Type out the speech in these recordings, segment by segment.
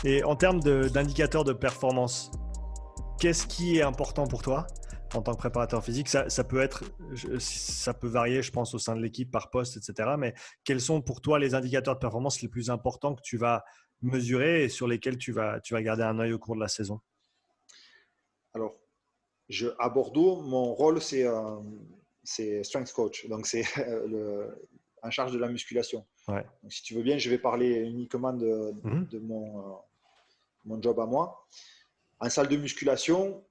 Et en termes d'indicateurs de performance, qu'est-ce qui est important pour toi en tant que préparateur physique? Ça peut être, ça peut varier, je pense, au sein de l'équipe par poste, etc. Mais quels sont pour toi les indicateurs de performance les plus importants que tu vas mesurer et sur lesquels tu vas garder un œil au cours de la saison? Alors, à Bordeaux, mon rôle, c'est strength coach. Donc, c'est en charge de la musculation. Ouais. Donc, si tu veux bien, je vais parler uniquement Mhm. de mon job à moi. En salle de musculation,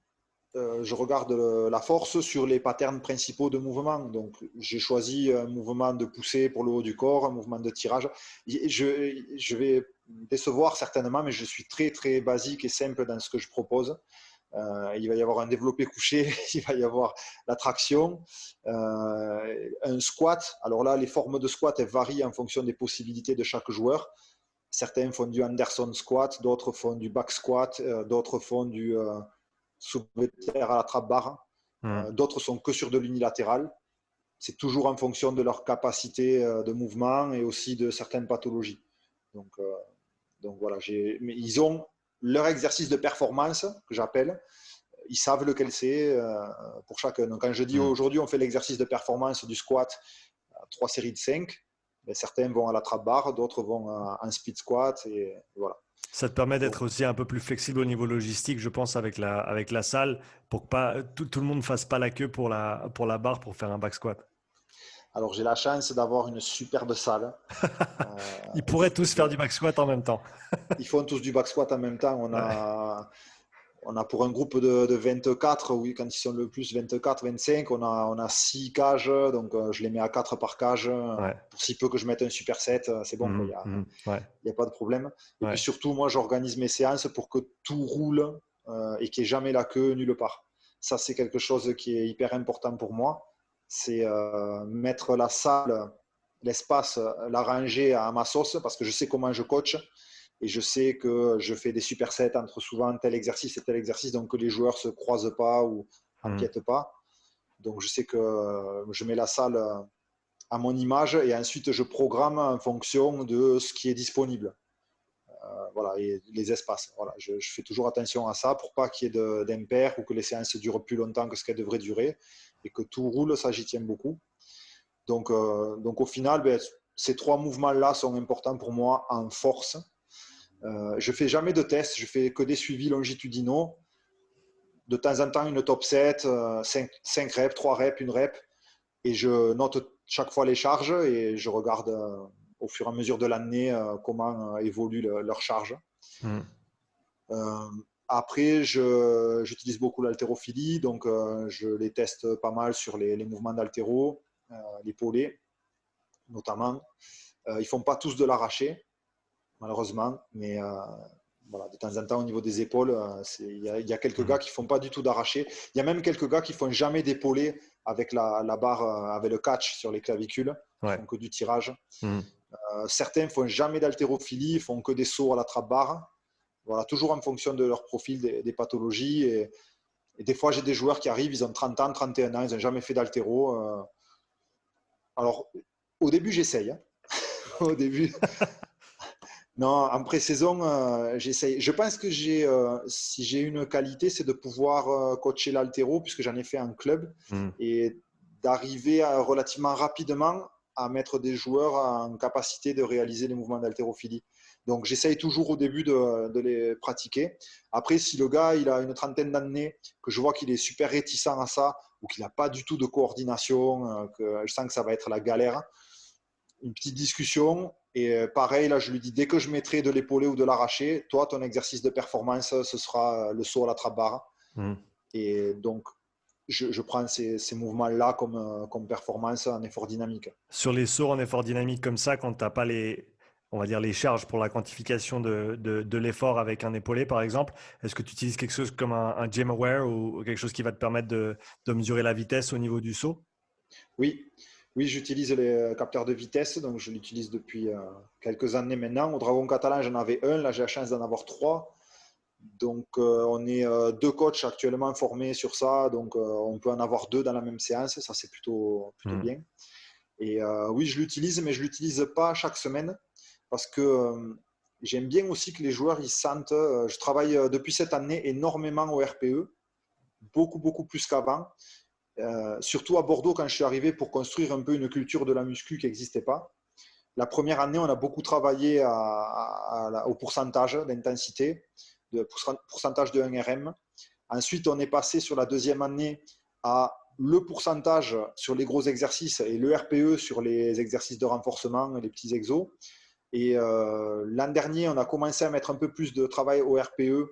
je regarde la force sur les patterns principaux de mouvement. Donc, j'ai choisi un mouvement de poussée pour le haut du corps, un mouvement de tirage. Je vais décevoir certainement, mais je suis très, très basique et simple dans ce que je propose. Il va y avoir un développé couché, il va y avoir la traction, un squat. Alors là, les formes de squat, elles varient en fonction des possibilités de chaque joueur. Certains font du Anderson squat, d'autres font du back squat, d'autres font du soulevé de terre à la trappe barre. Mhm. D'autres sont que sur de l'unilatéral. C'est toujours en fonction de leur capacité de mouvement et aussi de certaines pathologies. Donc, euh, donc voilà, mais ils ont leur exercice de performance, que j'appelle. Ils savent lequel c'est pour chacun. Donc quand je dis Mhm. aujourd'hui on fait l'exercice de performance du squat à 3 séries de 5, ben, certains vont à la trappe barre, d'autres vont à un split squat et voilà. Ça te permet Donc, d'être aussi un peu plus flexible au niveau logistique, je pense, avec la salle, pour que pas, tout le monde ne fasse pas la queue pour la barre pour faire un back squat. alors j'ai la chance d'avoir une superbe salle. Ils pourraient tous faire Je, du back squat en même temps. ils font tous du back squat en même temps. Ouais. On a pour un groupe de 24, oui, quand ils sont le plus 24, 25, on a 6 cages, donc je les mets à 4 par cage. Ouais. Pour si peu que je mette un superset, c'est bon, Mhm, mhm. Ouais. il n'y a pas de problème. Et puis Ouais. surtout, moi, j'organise mes séances pour que tout roule et qu'il n'y ait jamais la queue nulle part. Ça, c'est quelque chose qui est hyper important pour moi. C'est mettre la salle, l'espace, l'arranger à ma sauce parce que je sais comment je coach et je sais que je fais des supersets entre souvent tel exercice et tel exercice, donc que les joueurs ne se croisent pas ou Mhm. empiètent pas. Donc je sais que je mets la salle à mon image et ensuite je programme en fonction de ce qui est disponible. Voilà, et les espaces. Voilà, je fais toujours attention à ça pour pas qu'il y ait d'impair ou que les séances durent plus longtemps que ce qu'elles devraient durer et que tout roule, ça j'y tiens beaucoup. Donc au final, ben, ces trois mouvements-là sont importants pour moi en force. Je fais jamais de tests, je fais que des suivis longitudinaux. De temps en temps, une top 7, 5 reps, 3 reps, une rep, et je note chaque fois les charges et je regarde au fur et à mesure de l'année comment évolue leur charge. Mhm. Euh, Après, j'utilise beaucoup l'haltérophilie, donc je les teste pas mal sur les mouvements d'haltéro, les pollets notamment. Ils font pas tous de l'arraché, malheureusement, mais voilà, de temps en temps au niveau des épaules, il y a quelques gars Mhm. qui font pas du tout d'arraché. Il y a même quelques gars qui font jamais d'épaulé avec la barre, avec le catch sur les clavicules, qui Ouais. font que du tirage. Mhm. Certains font jamais d'haltérophilie, ils font que des sauts à la trappe barre. Voilà, toujours en fonction de leur profil, des pathologies. Et des fois, j'ai des joueurs qui arrivent, ils ont 30 ans, 31 ans, ils n'ont jamais fait d'haltéro. Alors, au début, j'essaye. Hein. Au début, non, en pré-saison, j'essaye. Je pense que si j'ai une qualité, c'est de pouvoir coacher l'haltéro, puisque j'en ai fait un club, Mhm. et d'arriver relativement rapidement à mettre des joueurs en capacité de réaliser les mouvements d'haltérophilie. Donc j'essaye toujours au début de les pratiquer. Après, si le gars il a une trentaine d'années, que je vois qu'il est super réticent à ça, ou qu'il n'a pas du tout de coordination, que je sens que ça va être la galère, une petite discussion. Et pareil, là, je lui dis, dès que je mettrai de l'épaulé ou de l'arraché, toi, ton exercice de performance, ce sera le saut à la trappe barre. Mhm. Et donc, je prends ces mouvements-là comme performance en effort dynamique. Sur les sauts en effort dynamique comme ça, quand tu n'as pas on va dire les charges pour la quantification de l'effort avec un épaulé, par exemple, est-ce que tu utilises quelque chose comme un GymAware ou quelque chose qui va te permettre de mesurer la vitesse au niveau du saut? Oui, oui, j'utilise les capteurs de vitesse, donc je l'utilise depuis quelques années maintenant. Au Dragon Catalan, j'en avais un, là j'ai la chance d'en avoir trois. Donc on est deux coachs actuellement formés sur ça, donc on peut en avoir deux dans la même séance, ça c'est plutôt Mhm. bien. Et oui, je l'utilise, mais je ne l'utilise pas chaque semaine parce que J'aime bien aussi que les joueurs ils sentent. Je travaille depuis cette année énormément au RPE, beaucoup plus qu'avant. Surtout à Bordeaux quand je suis arrivé pour construire un peu une culture de la muscu qui n'existait pas. La première année, on a beaucoup travaillé au pourcentage d'intensité, pourcentage de 1RM. Ensuite, on est passé sur la deuxième année à le pourcentage sur les gros exercices et le RPE sur les exercices de renforcement et les petits exos. Et l'an dernier, on a commencé à mettre un peu plus de travail au RPE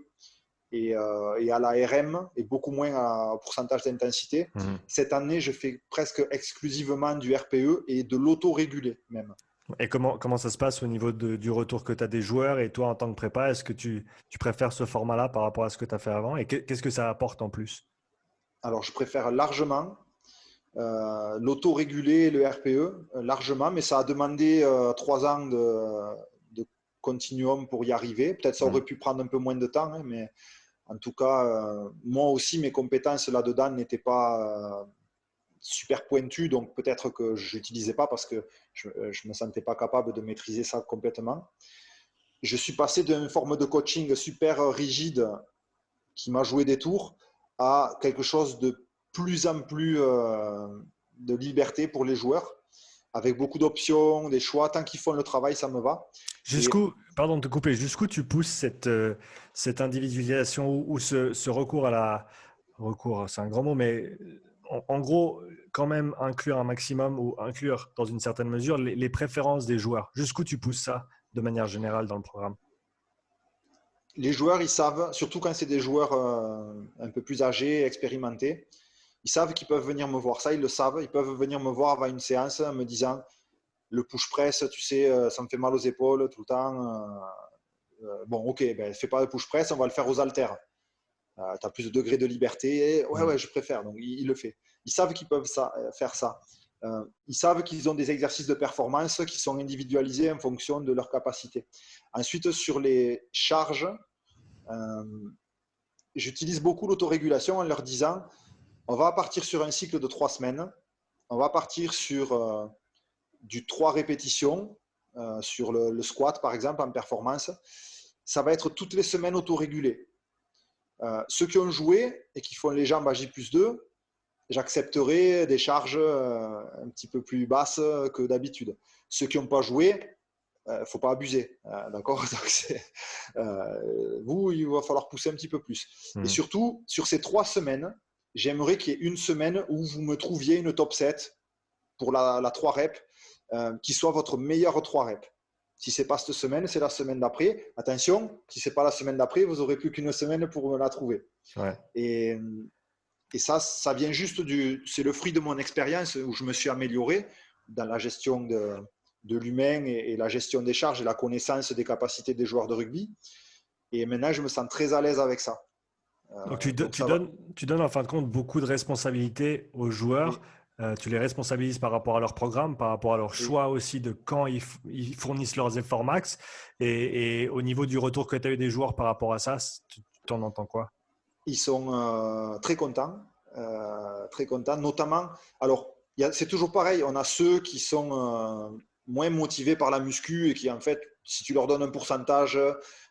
et à la RM et beaucoup moins au pourcentage d'intensité. Cette année, je fais presque exclusivement du RPE et de l'auto-régulé même. Et comment ça se passe au niveau du retour que tu as des joueurs et toi en tant que prépa, est-ce que tu préfères ce format-là par rapport à ce que tu as fait avant et qu'est-ce que ça apporte en plus? Alors, je préfère largement l'auto-régulé et le RPE, largement, mais ça a demandé 3 ans de continuum pour y arriver. Peut-être ça aurait pu prendre un peu moins de temps, hein, mais en tout cas, moi aussi, mes compétences là-dedans n'étaient pas super pointues, donc peut-être que je n'utilisais pas parce que je ne me sentais pas capable de maîtriser ça complètement. Je suis passé d'une forme de coaching super rigide qui m'a joué des tours à quelque chose de plus en plus de liberté pour les joueurs, avec beaucoup d'options, des choix. Tant qu'ils font le travail, ça me va. Pardon de te couper, jusqu'où tu pousses cette individualisation ou ce recours à la… Recours, c'est un grand mot, mais en gros, quand même inclure un maximum ou inclure dans une certaine mesure les préférences des joueurs. Jusqu'où tu pousses ça de manière générale dans le programme? Les joueurs, ils savent, surtout quand c'est des joueurs un peu plus âgés, expérimentés, ils savent qu'ils peuvent venir me voir. Ça, ils le savent. Ils peuvent venir me voir avant une séance en me disant le push press, tu sais, ça me fait mal aux épaules tout le temps. Bon, ok, ben, fais pas le push press, on va le faire aux haltères. Tu as plus de degrés de liberté. Ouais, je préfère. Donc, il le fait. Ils savent qu'ils peuvent faire ça. Ils savent qu'ils ont des exercices de performance qui sont individualisés en fonction de leur capacité. Ensuite, sur les charges, j'utilise beaucoup l'autorégulation en leur disant on va partir sur un cycle de 3 semaines. On va partir sur du 3 répétitions, sur le squat par exemple en performance. Ça va être toutes les semaines autorégulé. Ceux qui ont joué et qui font les jambes à J+2, j'accepterai des charges un petit peu plus basses que d'habitude. Ceux qui n'ont pas joué, il ne faut pas abuser. D'accord. Vous, il va falloir pousser un petit peu plus. Et surtout, sur ces 3 semaines, j'aimerais qu'il y ait une semaine où vous me trouviez une top 7 pour la 3 reps qui soit votre meilleure 3 reps. Si ce n'est pas cette semaine, c'est la semaine d'après. Attention, si ce n'est pas la semaine d'après, vous n'aurez plus qu'une semaine pour me la trouver. Ouais. Et ça vient juste c'est le fruit de mon expérience où je me suis amélioré dans la gestion de l'humain et la gestion des charges et la connaissance des capacités des joueurs de rugby. Et maintenant, je me sens très à l'aise avec ça. Donc, tu donnes en fin de compte beaucoup de responsabilités aux joueurs. Oui. Tu les responsabilises par rapport à leur programme, par rapport à leur choix aussi de quand ils fournissent leurs efforts max. Et au niveau du retour que tu as eu des joueurs par rapport à ça, tu t'en entends quoi? Ils sont très contents, notamment. Alors, c'est toujours pareil. On a ceux qui sont moins motivés par la muscu et qui, en fait, si tu leur donnes un pourcentage,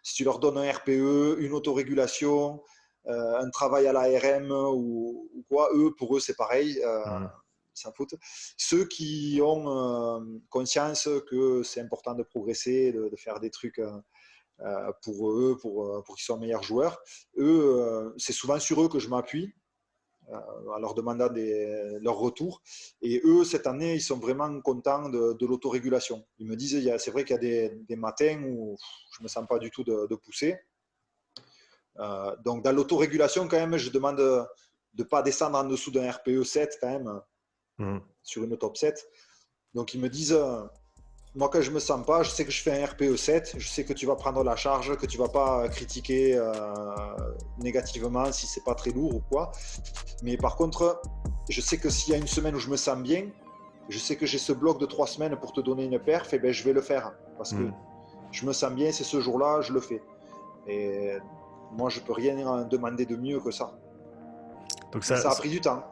si tu leur donnes un RPE, une autorégulation, un travail à l'ARM ou quoi, pour eux, c'est pareil. Ils s'en foutent. Ceux qui ont conscience que c'est important de progresser, de faire des trucs pour eux, pour qu'ils soient meilleurs joueurs, c'est souvent sur eux que je m'appuie en leur demandant leur retour. Et eux, cette année, ils sont vraiment contents de l'autorégulation. Ils me disent, c'est vrai qu'il y a des matins où je ne me sens pas du tout de pousser. Donc, dans l'autorégulation, quand même, je demande de ne pas descendre en dessous d'un RPE 7 quand même, sur une top 7. Donc, ils me disent, moi, quand je ne me sens pas, je sais que je fais un RPE 7, je sais que tu vas prendre la charge, que tu ne vas pas critiquer négativement si ce n'est pas très lourd ou quoi. Mais par contre, je sais que s'il y a une semaine où je me sens bien, je sais que j'ai ce bloc de 3 semaines pour te donner une perf, et ben, je vais le faire. Parce que je me sens bien, c'est ce jour-là, je le fais. Et moi, je ne peux rien demander de mieux que ça. Donc ça a pris du temps.